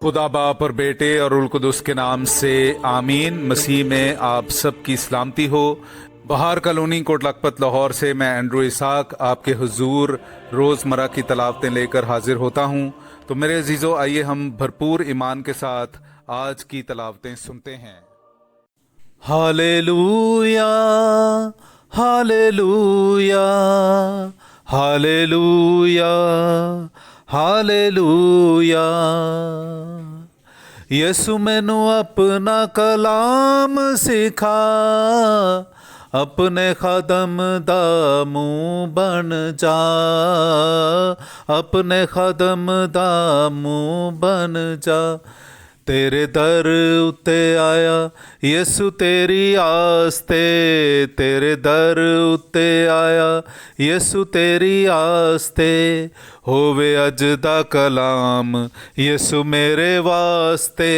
खुदा बाप और बेटे और उल कुदस के नाम से आमीन। मसीह में आप सब की सलामती हो। बहार कॉलोनी कोट लखपत लाहौर से मैं एंड्रू इसाक आपके हुजूर रोज़मर्रा की तलावतें लेकर हाजिर होता हूँ। तो मेरे अजीज़ों, आइए हम भरपूर ईमान के साथ आज की तलावतें सुनते हैं। Hallelujah, hallelujah, hallelujah, hallelujah. Yesu मैनू अपना कलाम सिखा, अपने खादम दा मुंह बन जा, अपने खादम दा मुंह बन जा। तेरे दर उत्ते आया यसु तेरी आस्ते, तेरे दर उत्ते आया यसु तेरी आस्ते। होवे अज दा कलाम यसु मेरे वास्ते,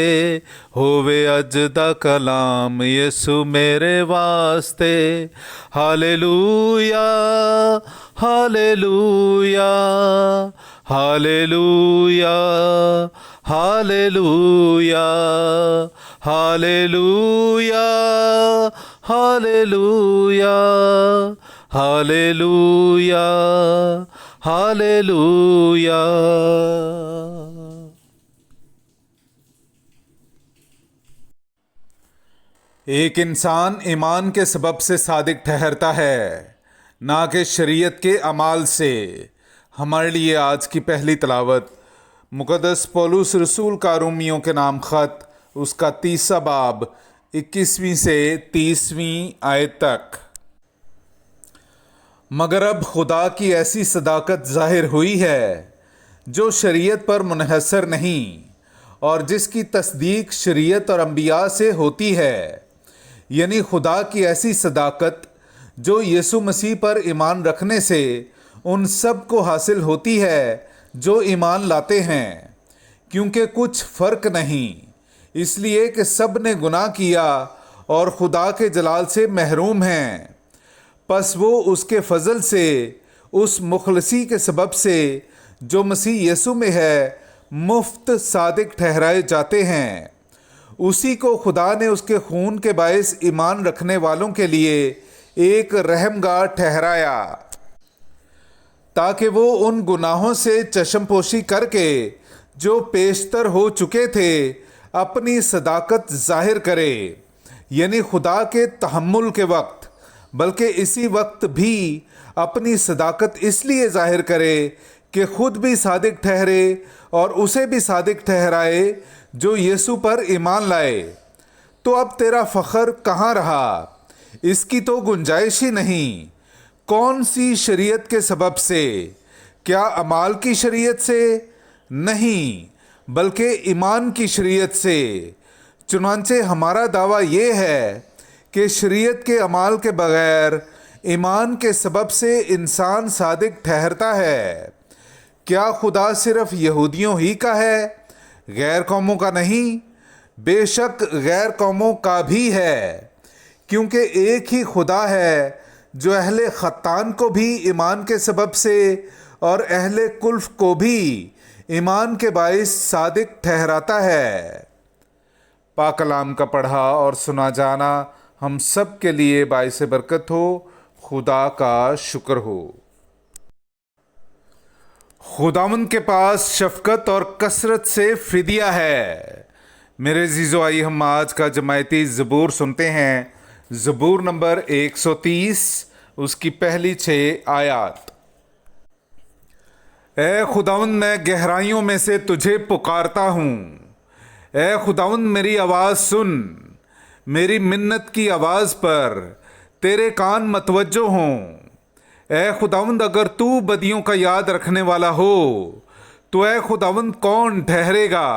होवे अज दा कलाम यसु मेरे वास्ते। Hallelujah, hallelujah, hallelujah, hallelujah, hallelujah, hallelujah, hallelujah, hallelujah. एक इंसान ईमान के सबब से सादिक ठहरता है, ना कि शरीयत के अमाल से। हमारे लिए आज की पहली तलावत मुक़द्दस पौलुस रसूल का रोमियों के नाम ख़त, उसका 30 बाब 21वीं से 30वीं आयत तक। मगर अब खुदा की ऐसी सदाकत ज़ाहिर हुई है जो शरीयत पर मुनहसर नहीं, और जिसकी तस्दीक शरीयत और अंबिया से होती है, यानी खुदा की ऐसी सदाकत जो यीशु मसीह पर ईमान रखने से उन सब को हासिल होती है जो ईमान लाते हैं। क्योंकि कुछ फ़र्क नहीं, इसलिए कि सब ने गुनाह किया और खुदा के जलाल से महरूम हैं। पस वो उसके फजल से, उस मुखलसी के सबब से जो मसीह यीशु में है, मुफ्त सादिक ठहराए जाते हैं। उसी को खुदा ने उसके खून के बायस ईमान रखने वालों के लिए एक रहमगाह ठहराया, ताकि वो उन गुनाहों से चश्मपोशी करके जो पेशतर हो चुके थे अपनी सदाकत जाहिर करे, यानी खुदा के तहम्मुल के वक्त, बल्कि इसी वक्त भी अपनी सदाकत इसलिए जाहिर करे कि खुद भी सादिक ठहरे और उसे भी सादिक ठहराए जो यीशु पर ईमान लाए। तो अब तेरा फ़ख्र कहाँ रहा? इसकी तो गुंजाइश ही नहीं। कौन सी शरीयत के सबब से? क्या अमाल की शरीयत से? नहीं, बल्कि ईमान की शरीयत से। चुनांचे हमारा दावा ये है कि शरीयत के अमाल के बगैर ईमान के सबब से इंसान सादिक ठहरता है। क्या खुदा सिर्फ यहूदियों ही का है, गैर कौमों का नहीं? बेशक गैर कौमों का भी है, क्योंकि एक ही खुदा है जो अहले खत्तान को भी ईमान के सबब से और अहले कुल्फ को भी ईमान के बाइस सादिक ठहराता है। पाक कलाम का पढ़ा और सुना जाना हम सब के लिए बाइस बरकत हो। खुदा का शुक्र हो। खुदावंद के पास शफकत और कसरत से फिदिया है। मेरे अजीज़ों, आइए हम आज का जमायती ज़बूर सुनते हैं। ज़बूर नंबर 130, उसकी पहली 6 आयात। ए खुदावंद, मैं गहराइयों में से तुझे पुकारता हूँ। ए खुदावंद, मेरी आवाज़ सुन। मेरी मिन्नत की आवाज़ पर तेरे कान मतवज्जो हों। ए खुदावंद, अगर तू बदियों का याद रखने वाला हो तो ए खुदावंद कौन ठहरेगा?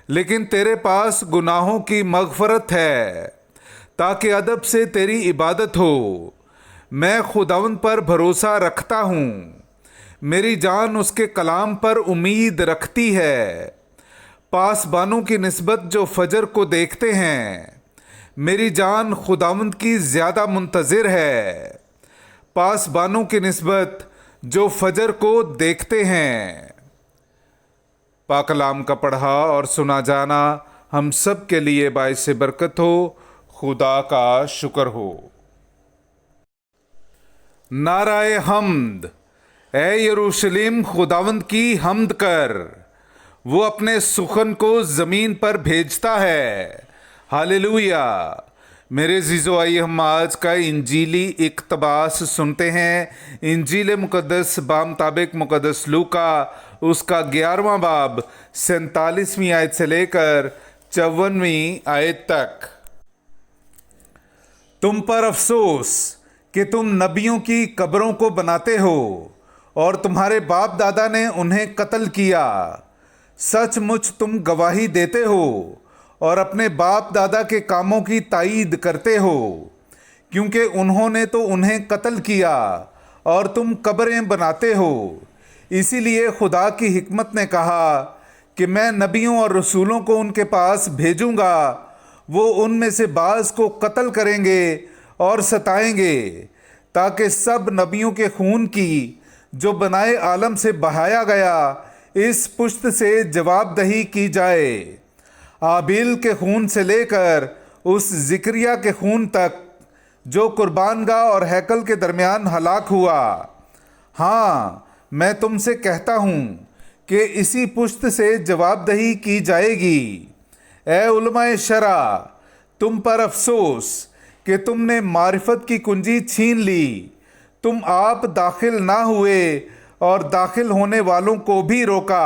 लेकिन तेरे पास गुनाहों की मग़फ़रत है, ताकि अदब से तेरी इबादत हो। मैं खुदावंद पर भरोसा रखता हूँ, मेरी जान उसके कलाम पर उम्मीद रखती है। पासबानों की निस्बत जो फजर को देखते हैं, मेरी जान खुदावंद की ज़्यादा मुंतज़िर है। पासबानों की निस्बत जो फजर को देखते हैं। पाक कलाम का पढ़ा और सुना जाना हम सब के लिए बाइस बरकत हो। खुदा का शुक्र हो। नाराए हम्द। ए यरूशलेम, खुदावंद की हम्द कर, वो अपने सुखन को ज़मीन पर भेजता है। हालेलुया। मेरे जीजो, आइए हम आज का इंजीली इक्तबास सुनते हैं। इंजील मुकद्दस बामुताबिक मुकद्दस लूका उसका 11वां बाब 47वीं आयत से लेकर 54वीं आयत तक। तुम पर अफसोस कि तुम नबियों की कब्रों को बनाते हो और तुम्हारे बाप दादा ने उन्हें कत्ल किया। सचमुच तुम गवाही देते हो और अपने बाप दादा के कामों की ताईद करते हो, क्योंकि उन्होंने तो उन्हें कत्ल किया और तुम कब्रें बनाते हो। इसीलिए खुदा की हिकमत ने कहा कि मैं नबियों और रसूलों को उनके पास भेजूंगा। वो उनमें से बाज़ को कत्ल करेंगे और सताएंगे, ताकि सब नबियों के खून की जो बनाए आलम से बहाया गया इस पुश्त से जवाबदही की जाए। आबिल के खून से लेकर उस जिक्रिया के खून तक जो कुर्बानगाह और हैकल के दरमियान हलाक हुआ। हाँ, मैं तुमसे कहता हूँ कि इसी पुश्त से जवाबदही की जाएगी। ए उलमाए शरा, तुम पर अफसोस कि तुमने मारिफत की कुंजी छीन ली। तुम आप दाखिल ना हुए और दाखिल होने वालों को भी रोका।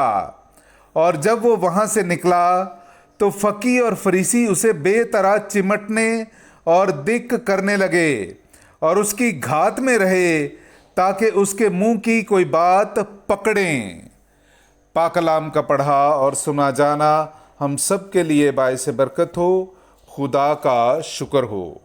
और जब वो वहाँ से निकला तो फ़की और फरीसी उसे बेतरा चिमटने और दिक करने लगे और उसकी घात में रहे, ताकि उसके मुंह की कोई बात पकड़ें। पाक कलाम का पढ़ा और सुना जाना हम सब के लिए बाइस बरकत हो। खुदा का शुक्र हो।